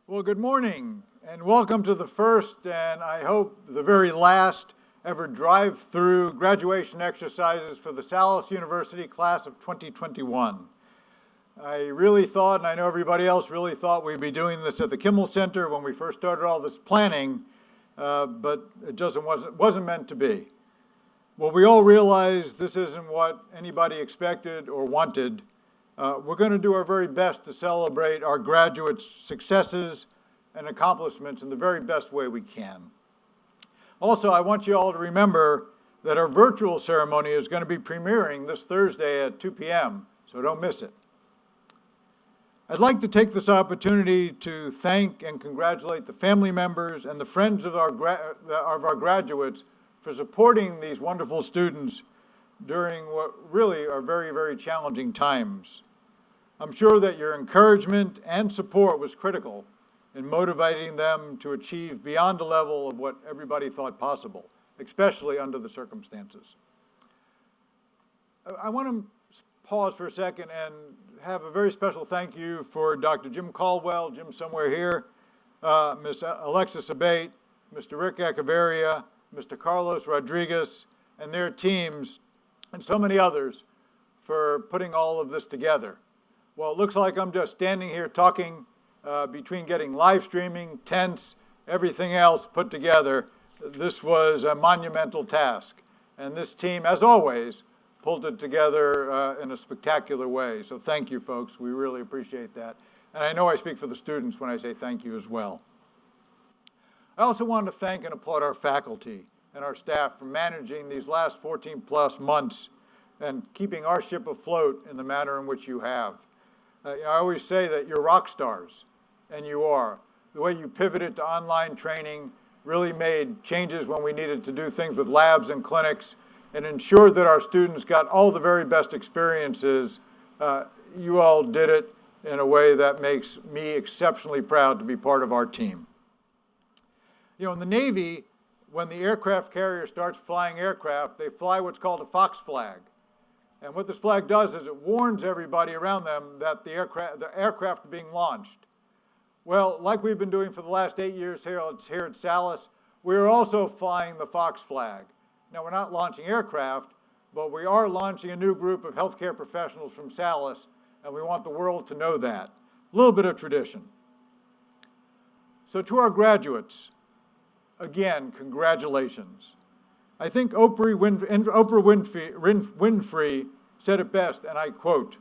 Well, good morning, and welcome to the first, and I hope the very last ever drive-through graduation exercises for the Salis University class of 2021. I really thought, and I know everybody else really thought, we'd be doing this at the Kimmel Center when we first started all this planning, but it just wasn't meant to be. Well, we all realize this isn't what anybody expected or wanted. We're going to do our very best to celebrate our graduates' successes and accomplishments in the very best way we can. Also, I want you all to remember that our virtual ceremony is going to be premiering this Thursday at 2 p.m., so don't miss it. I'd like to take this opportunity to thank and congratulate the family members and the friends of our graduates for supporting these wonderful students during what really are very, very challenging times. I'm sure that your encouragement and support was critical in motivating them to achieve beyond the level of what everybody thought possible, especially under the circumstances. I want to pause for a second and have a very special thank you for Dr. Jim Caldwell, Jim somewhere here, Ms. Alexis Abate, Mr. Rick Echeverria, Mr. Carlos Rodriguez, and their teams, and so many others for putting all of this together. Well, it looks like I'm just standing here talking between getting live streaming, tents, everything else put together. This was a monumental task. And this team, as always, pulled it together in a spectacular way. So thank you, folks. We really appreciate that. And I know I speak for the students when I say thank you as well. I also want to thank and applaud our faculty and our staff for managing these last 14 plus months and keeping our ship afloat in the manner in which you have. I always say that you're rock stars, and you are. The way you pivoted to online training really made changes when we needed to do things with labs and clinics and ensured that our students got all the very best experiences. You all did it in a way that makes me exceptionally proud to be part of our team. You know, in the Navy, when the aircraft carrier starts flying aircraft, they fly what's called a Fox flag. And what this flag does is it warns everybody around them that the aircraft are being launched. Well, like we've been doing for the last 8 years here at Salis, we're also flying the Fox flag. Now, we're not launching aircraft, but we are launching a new group of healthcare professionals from Salis, and we want the world to know that. A little bit of tradition. So to our graduates, again, congratulations. I think Oprah Winfrey said it best, and I quote,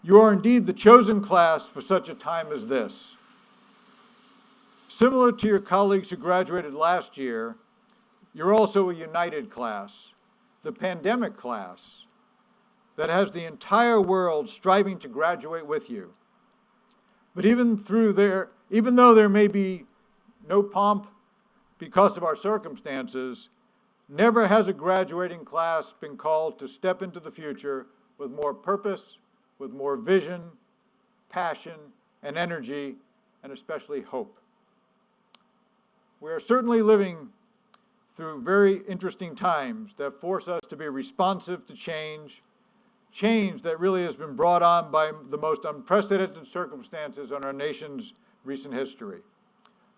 "You are indeed the chosen class for such a time as this." Similar to your colleagues who graduated last year, you're also a united class, the pandemic class, that has the entire world striving to graduate with you. But even though there may be no pomp because of our circumstances, never has a graduating class been called to step into the future with more purpose, with more vision, passion, and energy, and especially hope. We are certainly living through very interesting times that force us to be responsive to change that really has been brought on by the most unprecedented circumstances in our nation's recent history.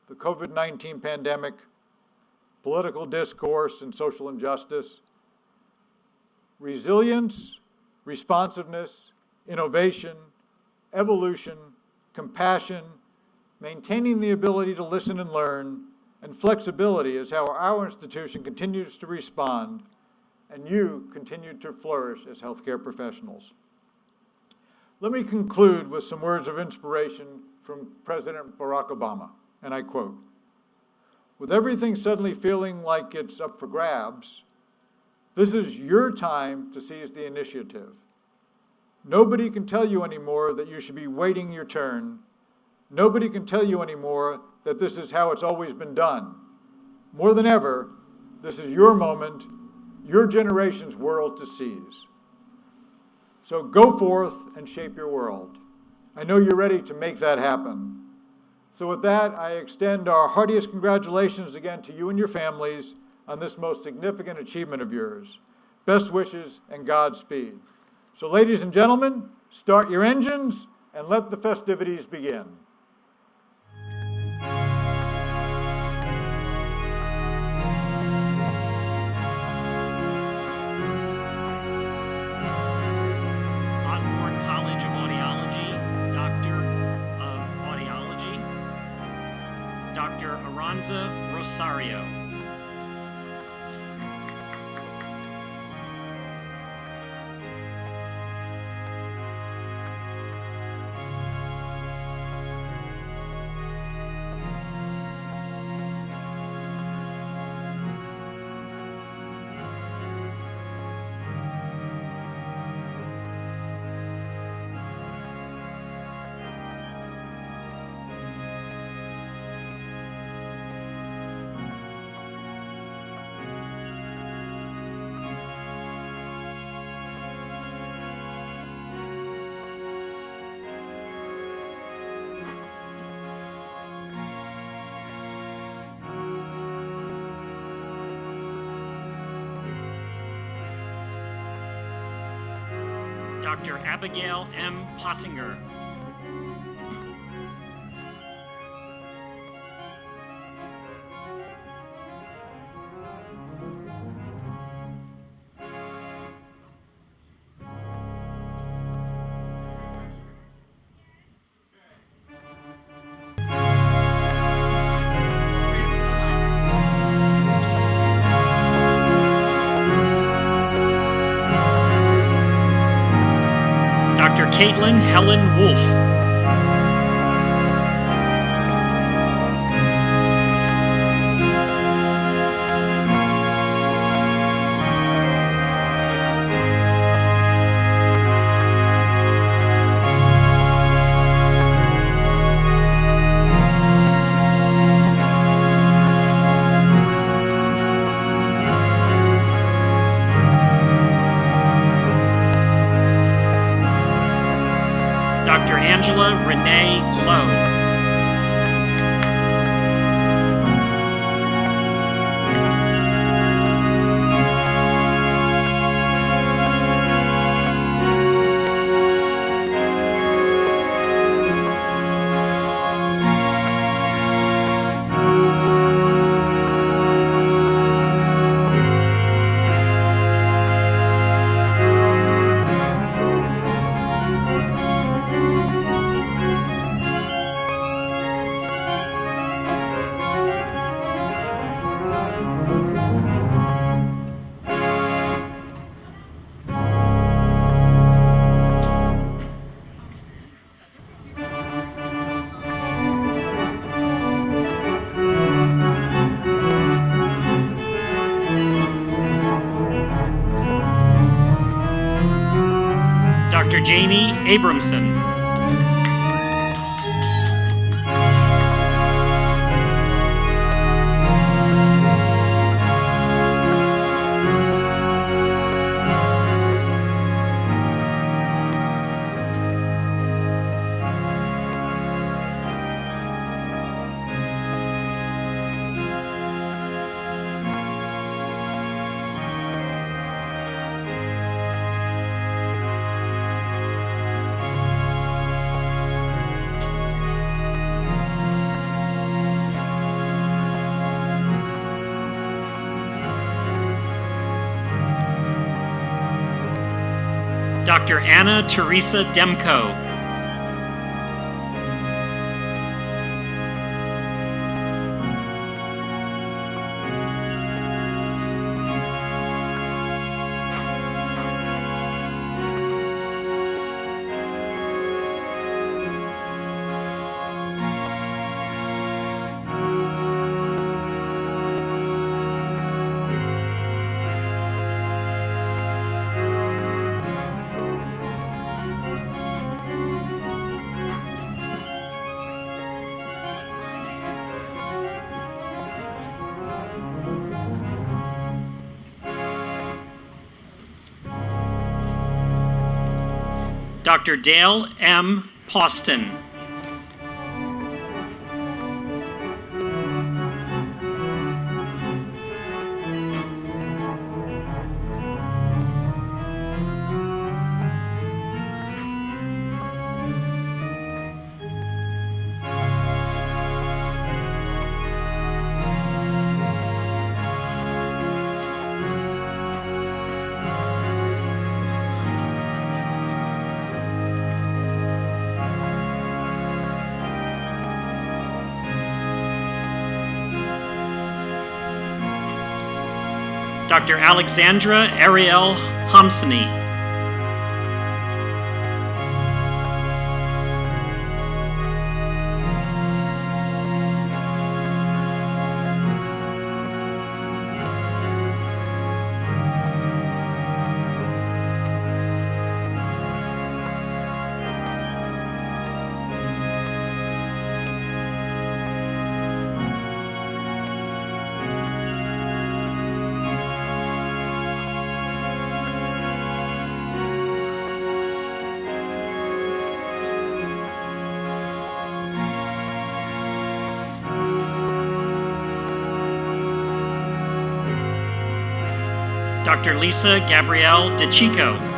The COVID-19 pandemic, political discourse and social injustice, resilience, responsiveness, innovation, evolution, compassion, maintaining the ability to listen and learn, and flexibility is how our institution continues to respond, and you continue to flourish as healthcare professionals. Let me conclude with some words of inspiration from President Barack Obama, and I quote, "With everything suddenly feeling like it's up for grabs, this is your time to seize the initiative. Nobody can tell you anymore that you should be waiting your turn. Nobody can tell you anymore that this is how it's always been done. More than ever, this is your moment, your generation's world to seize. So go forth and shape your world. I know you're ready to make that happen. So with that, I extend our heartiest congratulations again to you and your families on this most significant achievement of yours. Best wishes and Godspeed. So ladies and gentlemen, start your engines and let the festivities begin. Osborne College of Audiology, Doctor of Audiology, Dr. Aranza Rosario. Dr. Abigail M. Possinger. Dr. Caitlin Helen Wolf. Dr. Angela Renee Lowe. Dr. Jamie Abramson. Dr. Anna Teresa Demko. Dr. Dale M. Poston. Dr. Alexandra Ariel Homsany. Dr. Lisa Gabrielle DeChico.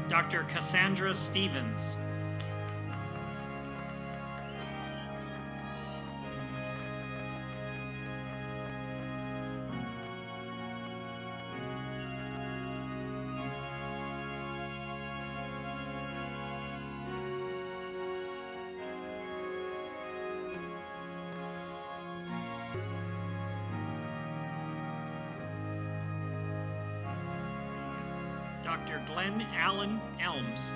Dr. Cassandra Stevens. Dr. Glenn Allen Elms.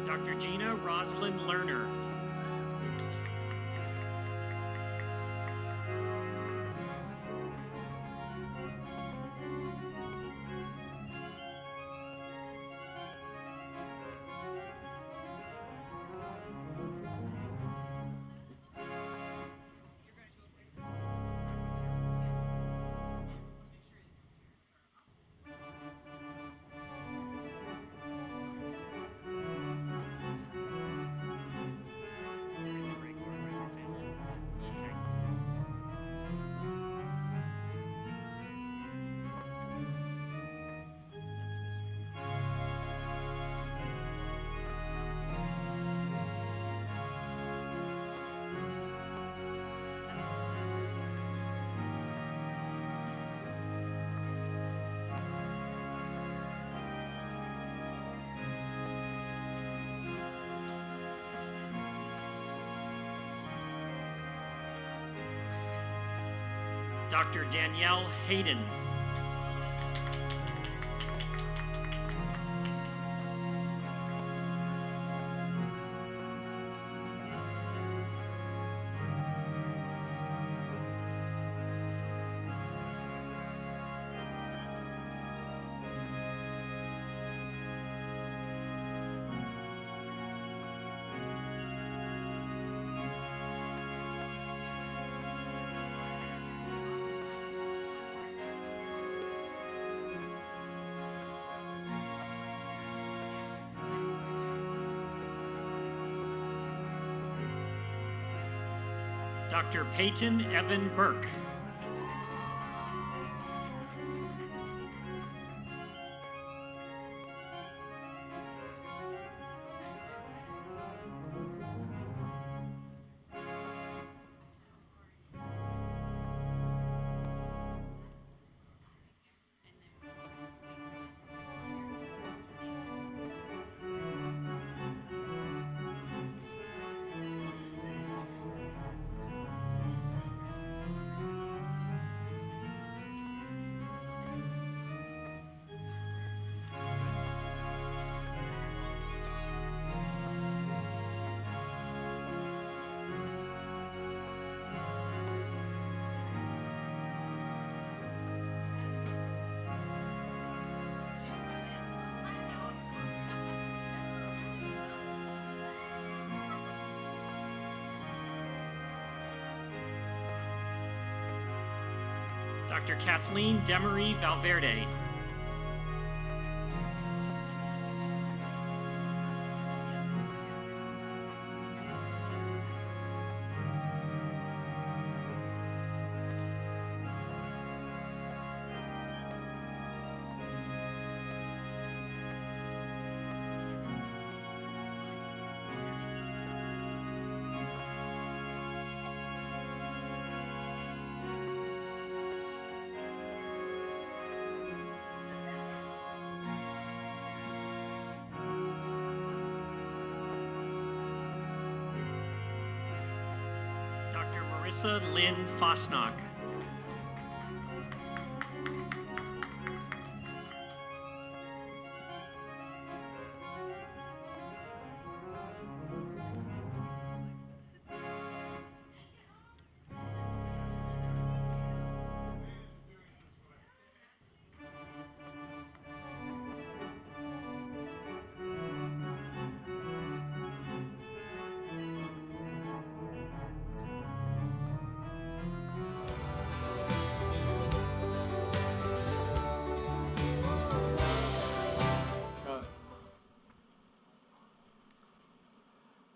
Dr. Gina Roslyn Lerner. Dr. Danielle Hayden. Dr. Peyton Evan Burke. Dr. Kathleen Demery Valverde. Dr. Marissa Lynn Fosnock.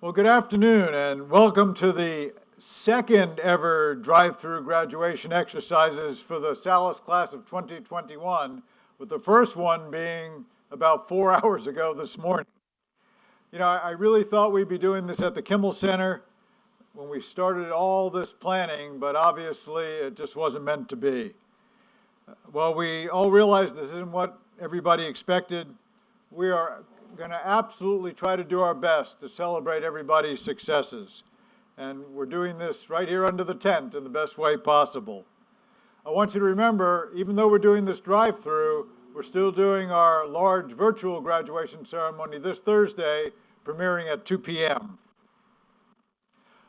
Well, good afternoon and welcome to the second ever drive-through graduation exercises for the Salis class of 2021, with the first one being about 4 hours ago this morning. You know, I really thought we'd be doing this at the Kimmel Center when we started all this planning, but obviously it just wasn't meant to be. Well, we all realize this isn't what everybody expected. We are going to absolutely try to do our best to celebrate everybody's successes. And we're doing this right here under the tent in the best way possible. I want you to remember, even though we're doing this drive-through, we're still doing our large virtual graduation ceremony this Thursday, premiering at 2 p.m.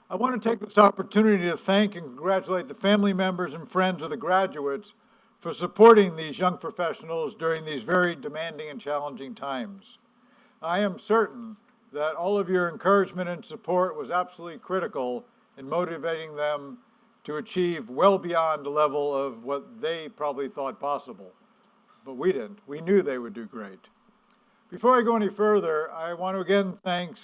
I want to take this opportunity to thank and congratulate the family members and friends of the graduates for supporting these young professionals during these very demanding and challenging times. I am certain that all of your encouragement and support was absolutely critical in motivating them to achieve well beyond the level of what they probably thought possible. But we didn't. We knew they would do great. Before I go any further, I want to again thank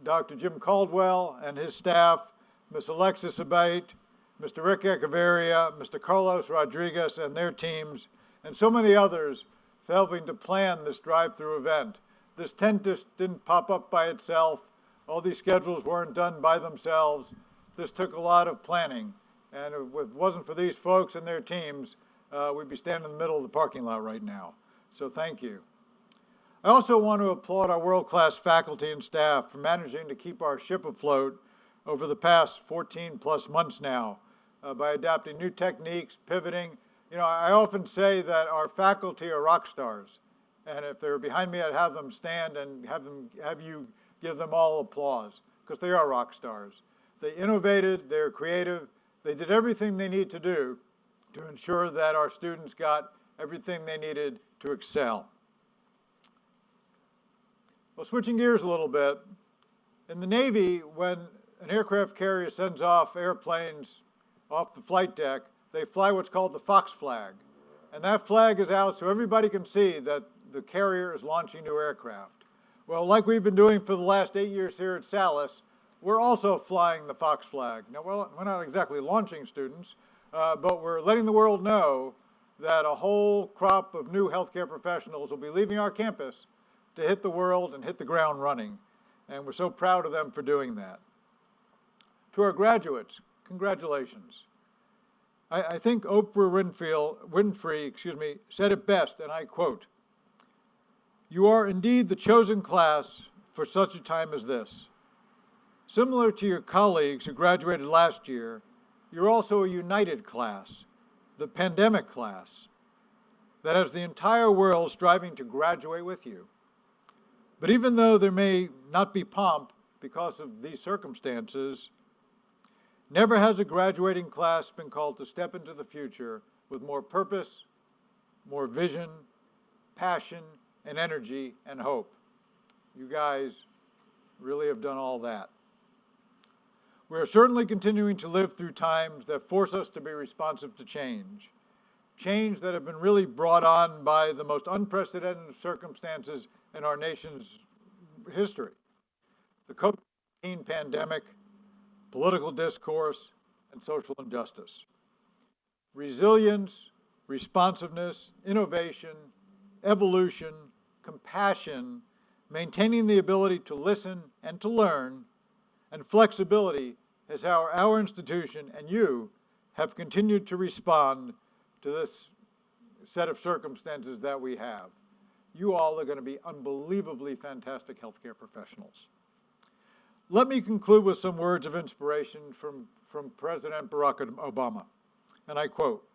Dr. Jim Caldwell and his staff, Ms. Alexis Abate, Mr. Rick Echeverria, Mr. Carlos Rodriguez and their teams, and so many others for helping to plan this drive-through event. This tent just didn't pop up by itself. All these schedules weren't done by themselves. This took a lot of planning. And if it wasn't for these folks and their teams, we'd be standing in the middle of the parking lot right now. So thank you. I also want to applaud our world-class faculty and staff for managing to keep our ship afloat over the past 14 plus months now by adapting new techniques, pivoting. You know, I often say that our faculty are rock stars. And if they were behind me, I'd have them stand and have you give them all applause, because they are rock stars. They innovated, they're creative, they did everything they need to do to ensure that our students got everything they needed to excel. Well, switching gears a little bit, in the Navy, when an aircraft carrier sends off airplanes off the flight deck, they fly what's called the Fox flag. And that flag is out so everybody can see that the carrier is launching new aircraft. Well, like we've been doing for the last 8 years here at Salis, we're also flying the Fox flag. Now, we're not exactly launching students, but we're letting the world know that a whole crop of new healthcare professionals will be leaving our campus to hit the world and hit the ground running. And we're so proud of them for doing that. To our graduates, congratulations. I think Oprah Winfrey, said it best, and I quote, "You are indeed the chosen class for such a time as this. Similar to your colleagues who graduated last year, you're also a united class, the pandemic class, that has the entire world striving to graduate with you. But even though there may not be pomp because of these circumstances, never has a graduating class been called to step into the future with more purpose, more vision, passion, and energy and hope. You guys really have done all that. We are certainly continuing to live through times that force us to be responsive to change. change that have been really brought on by the most unprecedented circumstances in our nation's history. The COVID-19 pandemic, political discourse, and social injustice. Resilience, responsiveness, innovation, evolution, compassion, maintaining the ability to listen and to learn, and flexibility is how our institution and you have continued to respond to this set of circumstances that we have. You all are going to be unbelievably fantastic healthcare professionals. Let me conclude with some words of inspiration from President Barack Obama, and I quote,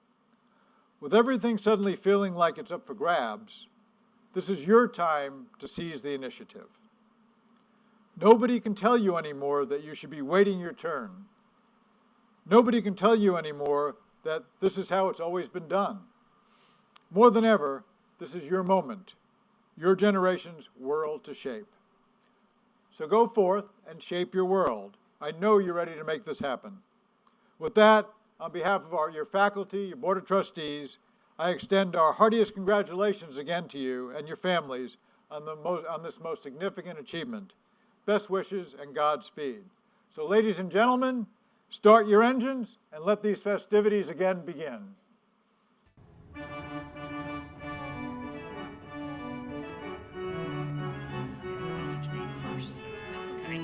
"With everything suddenly feeling like it's up for grabs, this is your time to seize the initiative. Nobody can tell you anymore that you should be waiting your turn. Nobody can tell you anymore that this is how it's always been done. More than ever, this is your moment, your generation's world to shape. So go forth and shape your world. I know you're ready to make this happen." With that, on behalf of your faculty, your Board of Trustees, I extend our heartiest congratulations again to you and your families on this most significant achievement. Best wishes and Godspeed. So ladies and gentlemen, start your engines and let these festivities again begin. Say the college name first. Okay.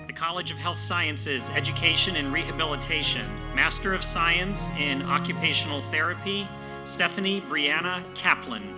The College of Health Sciences, Education and Rehabilitation. Master of Science in Occupational Therapy, Stephanie Brianna Kaplan.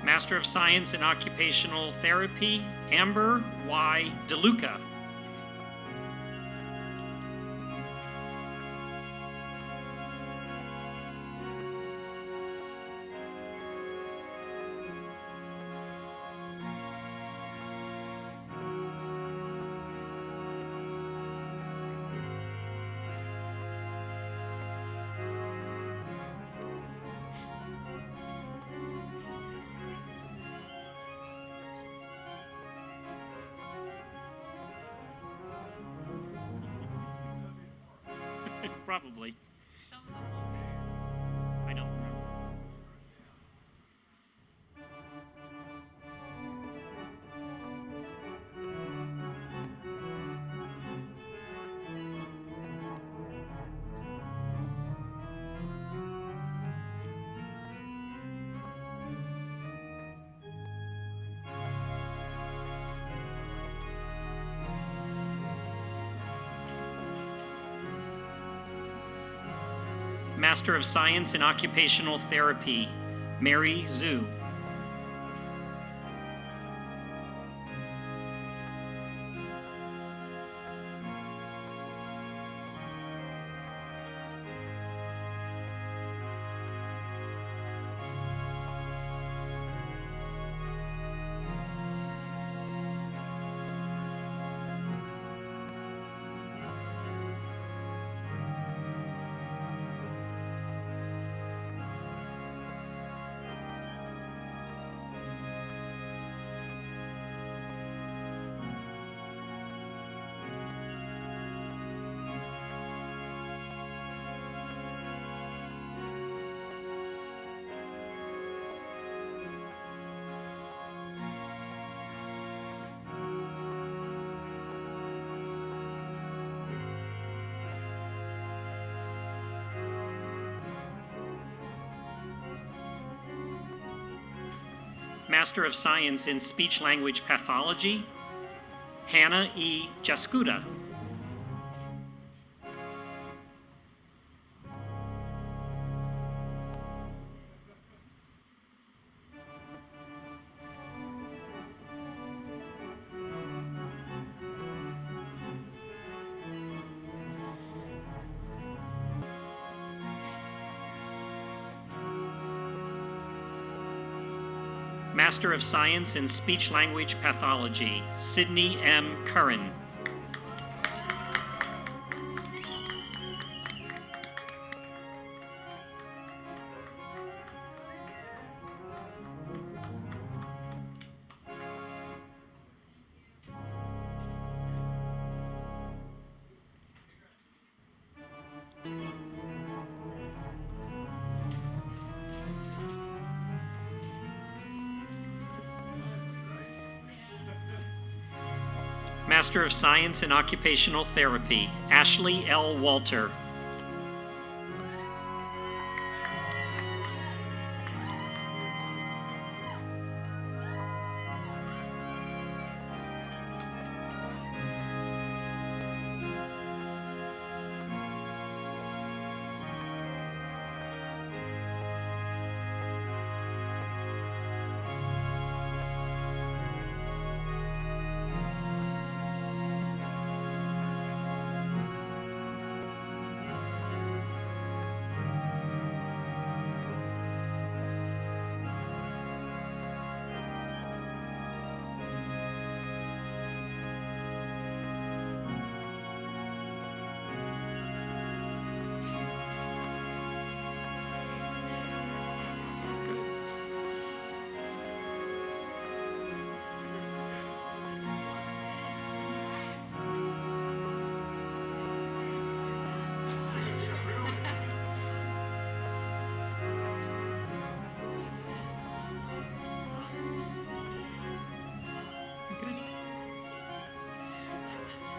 Master of Science in Occupational Therapy, Amber Y. DeLuca. Probably. I don't remember. Master of Science in Occupational Therapy, Mary Zhu. Master of Science in Speech-Language Pathology, Hannah E. Jaskuda. Master of Science in Speech-Language Pathology, Sydney M. Curran. Master of Science in Occupational Therapy, Ashley L. Walter.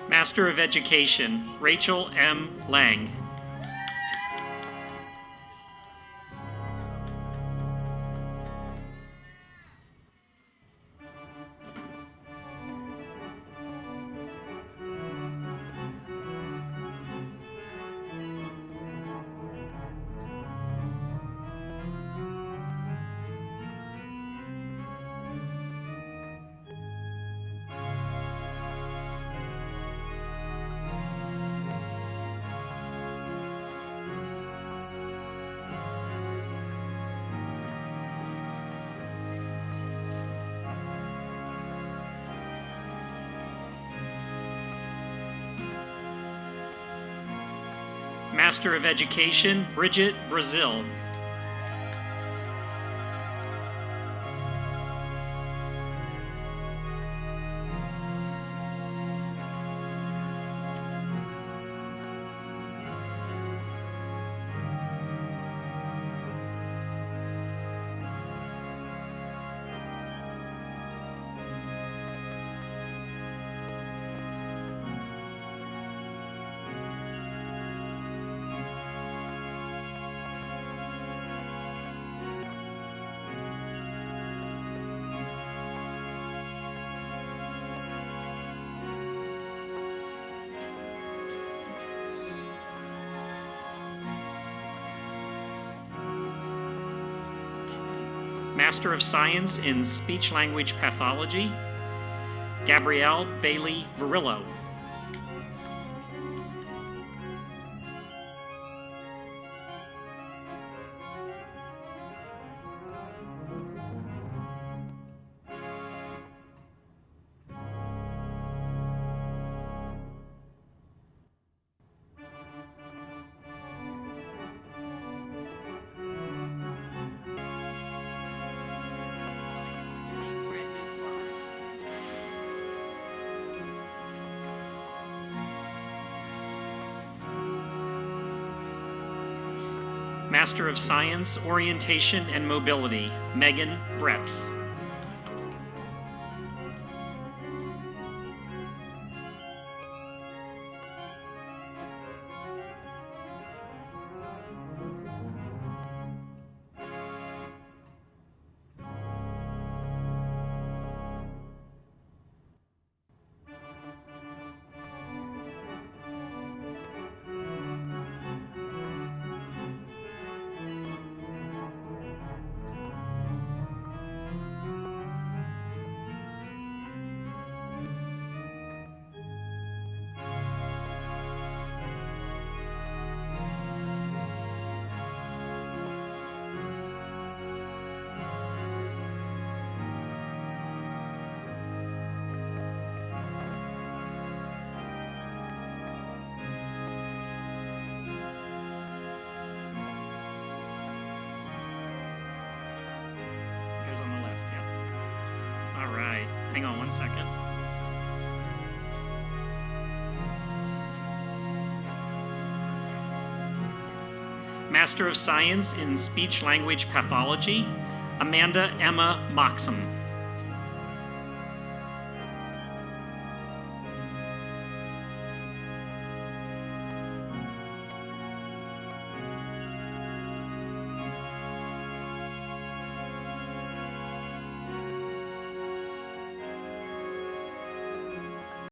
Master of Education, Rachel M. Lang. Master of Education, Bridget Brazil. Master of Science in Speech-Language Pathology, Gabrielle Bailey Varillo. Master of Science, Orientation and Mobility, Megan Bretz. Hang on one second. Master of Science in Speech Language Pathology, Amanda Emma Moxham.